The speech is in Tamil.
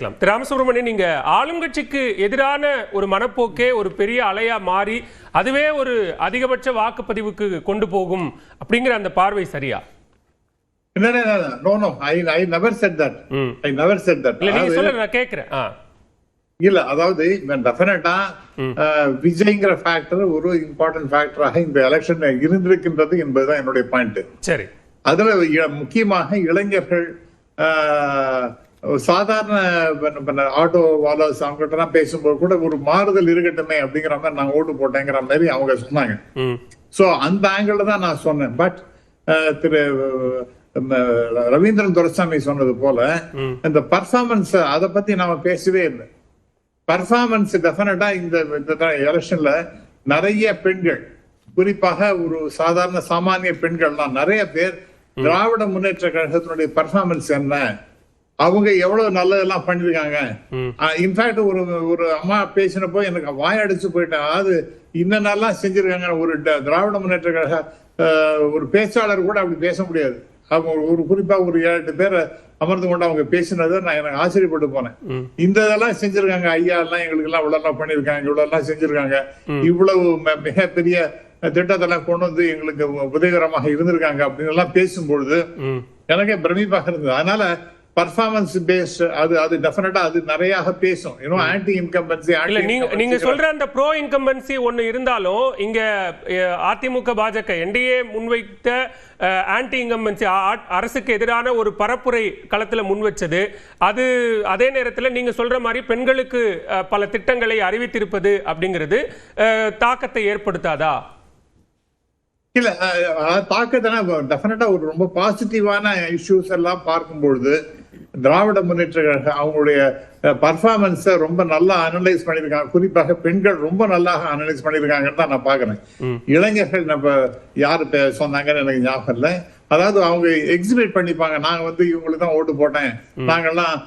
திரு ராமசுப்ரமணியன், நீங்க ஆளும் கட்சிக்கு எதிரான ஒரு மனப்போக்கே ஒரு பெரிய அலையா மாறி அதுவே ஒரு அதிகபட்ச வாக்குப்பதிவுக்கு கொண்டு போகும் அப்படிங்கிற அந்த பார்வை சரியா? No, no, I never said that. I never said that. இல்ல, நீங்க சொல்லுங்க, நான் கேக்குறேன். இல்ல, அதாவது டெஃபினட்டா விஜய்ங்கிற ஃபேக்டர் ஒரு இம்பார்ட்டன்ட் ஃபேக்டராக இந்த எலெக்ஷன் இருந்திருக்கின்றது என்பதுதான் என்னுடைய பாயிண்ட். சரி, அதுல முக்கியமாக இளைஞர்கள், சாதாரண ஆட்டோ வாலர்ஸ் அவங்ககிட்ட எல்லாம் பேசும்போது கூட ஒரு மாறுதல் இருக்கட்டுமே அப்படிங்கிற மாதிரி நான் ஓட்டு போட்டேங்கிற மாதிரி அவங்க சொன்னாங்க. சோ அந்த ஆங்கிள் தான் நான் சொன்னேன். பட் திரு ரவீந்திரன் துரைசாமி சொன்னது போல இந்த பர்ஃபார்மன்ஸ் அதை பத்தி நாம பேசவே இல்லை. பர்ஃபார்மன்ஸ் டெஃபினட்டா இந்த எலெக்ஷன்ல நிறைய பெண்கள், குறிப்பாக ஒரு சாதாரண சாமானிய பெண்கள்லாம் நிறைய பேர் திராவிட முன்னேற்ற கழகத்தினுடைய பர்ஃபார்மன்ஸ் என்ன, அவங்க எவ்வளவு நல்லதெல்லாம் பண்ணிருக்காங்க. இன்ஃபேக்ட் ஒரு அம்மா பேசினப்போ எனக்கு வாயடிச்சு போயிட்டேன். அதாவது இன்னென்னலாம் செஞ்சிருக்காங்க. ஒரு திராவிட முன்னேற்ற கழக ஒரு பேச்சாளர் கூட அப்படி பேச முடியாது. அவங்க ஒரு குறிப்பா ஒரு 7-8 பேரை அமர்ந்து கொண்டு அவங்க பேசினதை நான் எனக்கு ஆச்சரியப்பட்டு போனேன். இந்த இதெல்லாம் செஞ்சிருக்காங்க, ஐயா எல்லாம் எங்களுக்கு எல்லாம் இவ்வளவு பண்ணிருக்காங்க, இவ்வளவு எல்லாம் செஞ்சிருக்காங்க, இவ்வளவு மிகப்பெரிய திட்டத்தெல்லாம் கொண்டு வந்து எங்களுக்கு உதவிகரமாக இருந்திருக்காங்க அப்படின்னு எல்லாம் பேசும்பொழுது எனக்கே பிரமிப்பாக இருந்தது. அதனால பர்ஃபார்மன்ஸ் பேஸ்ட் அது டெஃபினட்டா அது நிறைய பேசும். ஆன்டி இன்கம்பன்சி, நீங்க சொல்ற அந்த ப்ரோ இன்கம்பன்சி ஒன்னு இருந்தாலும் இங்க அதிமுக பாஜக என்டிஏ முன்வைத்த ஆன்டி இன்கம்பன்சி அரசுக்கு எதிரான ஒரு பரப்புரை களத்துல முன் வச்சது. அது அதே நேரத்தில் நீங்க சொல்ற மாதிரி பெண்களுக்கு பல திட்டங்களை அறிவித்திருப்பது அப்படிங்கிறது தாக்கத்தை ஏற்படுத்தாதா? இல்ல, தாக்கத்தை டெஃபினட்டா ஒரு ரொம்ப பாசிட்டிவான இஷ்யூஸ் எல்லாம் பார்க்கும்பொழுது திராவிட முன்னேற்ற கழகம் அவங்களுடைய பர்ஃபார்மன்ஸ ரொம்ப நல்லா அனலைஸ் பண்ணிருக்காங்க. குறிப்பாக பெண்கள் ரொம்ப நல்லா அனலைஸ் பண்ணிருக்காங்கன்னு தான் நான் பாக்குறேன். இளைஞர்கள் நம்ம யாரு சொன்னாங்கன்னு எனக்கு ஞாபகம் இல்லை. அதாவது அவங்க எக்ஸிபிட் பண்ணிப்பாங்க, நாங்க இவங்களுக்கு தான் ஓட்டு போட்டேன், நாங்கெல்லாம்